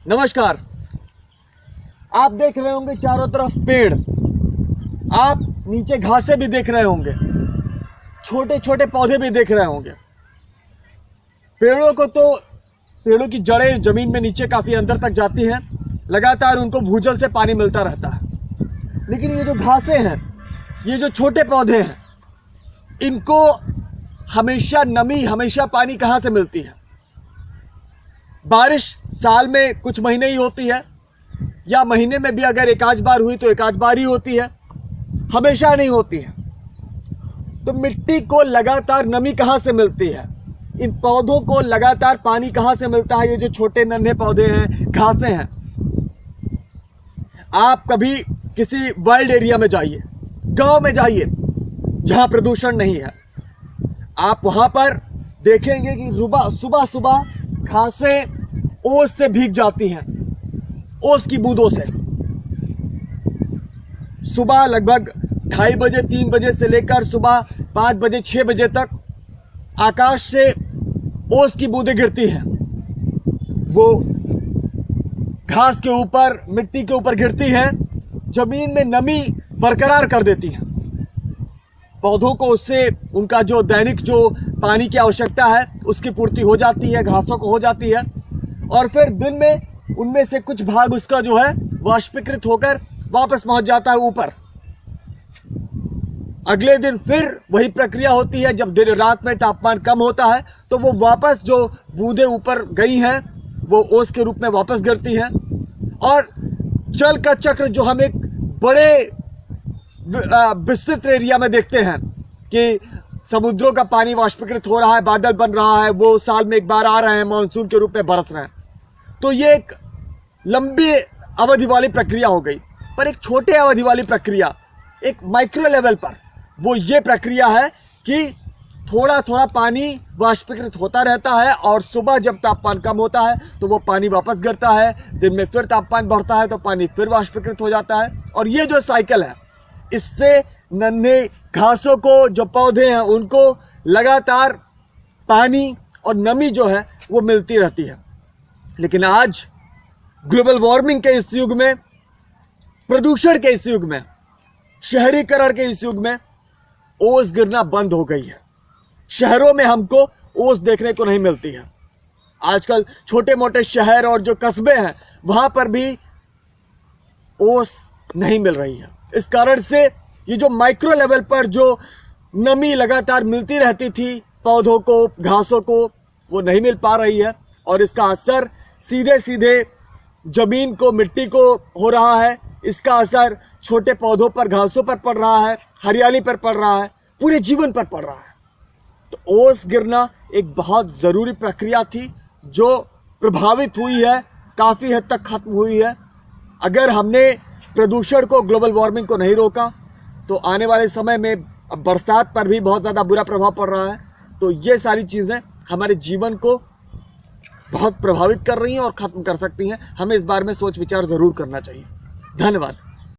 नमस्कार। आप देख रहे होंगे चारों तरफ पेड़, आप नीचे घासें भी देख रहे होंगे, छोटे छोटे पौधे भी देख रहे होंगे। पेड़ों की जड़ें जमीन में नीचे काफ़ी अंदर तक जाती हैं, लगातार उनको भूजल से पानी मिलता रहता है। लेकिन ये जो घासें हैं, ये जो छोटे पौधे हैं, इनको हमेशा नमी, हमेशा पानी कहाँ से मिलती है? बारिश साल में कुछ महीने ही होती है, या महीने में भी अगर एक आध बार हुई तो एक आध बार ही होती है, हमेशा नहीं होती है। तो मिट्टी को लगातार नमी कहाँ से मिलती है? इन पौधों को लगातार पानी कहाँ से मिलता है? ये जो छोटे नन्हे पौधे हैं, घासें हैं। आप कभी किसी वाइल्ड एरिया में जाइए, गांव में जाइए जहां प्रदूषण नहीं है, आप वहां पर देखेंगे कि सुबह सुबह घासें ओस से भीग जाती हैं, ओस की बूंदों से। सुबह लगभग 2:30 बजे 3 बजे से लेकर सुबह 5 बजे 6 बजे तक आकाश से ओस की बूंदें गिरती हैं। वो घास के ऊपर, मिट्टी के ऊपर गिरती हैं, जमीन में नमी बरकरार कर देती हैं। पौधों को उससे उनका जो दैनिक जो पानी की आवश्यकता है उसकी पूर्ति हो जाती है, घासों को हो जाती है, और फिर दिन में उनमें से कुछ भाग उसका जो है वाष्पीकृत होकर वापस पहुंच जाता है ऊपर। अगले दिन फिर वही प्रक्रिया होती है। जब दिन रात में तापमान कम होता है तो वो वापस जो बूंदें ऊपर गई हैं वो ओस के रूप में वापस गिरती हैं, और जल का चक्र जो हम एक बड़े विस्तृत एरिया में देखते हैं कि समुद्रों का पानी वाष्पीकृत हो रहा है, बादल बन रहा है, वो साल में एक बार आ रहे हैं, मानसून के रूप में बरस रहे हैं। तो ये एक लंबी अवधि वाली प्रक्रिया हो गई। पर एक छोटे अवधि वाली प्रक्रिया, एक माइक्रो लेवल पर, वो ये प्रक्रिया है कि थोड़ा थोड़ा पानी वाष्पीकृत होता रहता है, और सुबह जब तापमान कम होता है तो वो पानी वापस गिरता है, दिन में फिर तापमान बढ़ता है तो पानी फिर वाष्पीकृत हो जाता है। और ये जो साइकिल है, इससे नन्हे घासों को, जो पौधे हैं, उनको लगातार पानी और नमी जो है वो मिलती रहती है। लेकिन आज ग्लोबल वार्मिंग के इस युग में, प्रदूषण के इस युग में, शहरीकरण के इस युग में ओस गिरना बंद हो गई है। शहरों में हमको ओस देखने को नहीं मिलती है। आजकल छोटे मोटे शहर और जो कस्बे हैं वहां पर भी ओस नहीं मिल रही है। इस कारण से ये जो माइक्रो लेवल पर जो नमी लगातार मिलती रहती थी पौधों को, घासों को, वो नहीं मिल पा रही है, और इसका असर सीधे सीधे जमीन को, मिट्टी को हो रहा है। इसका असर छोटे पौधों पर, घासों पर पड़ रहा है, हरियाली पर पड़ रहा है, पूरे जीवन पर पड़ रहा है। तो ओस गिरना एक बहुत ज़रूरी प्रक्रिया थी जो प्रभावित हुई है, काफ़ी हद तक खत्म हुई है। अगर हमने प्रदूषण को, ग्लोबल वार्मिंग को नहीं रोका तो आने वाले समय में अब बरसात पर भी बहुत ज़्यादा बुरा प्रभाव पड़ रहा है। तो ये सारी चीज़ें हमारे जीवन को बहुत प्रभावित कर रही हैं और ख़त्म कर सकती हैं। हमें इस बारे में सोच विचार ज़रूर करना चाहिए। धन्यवाद।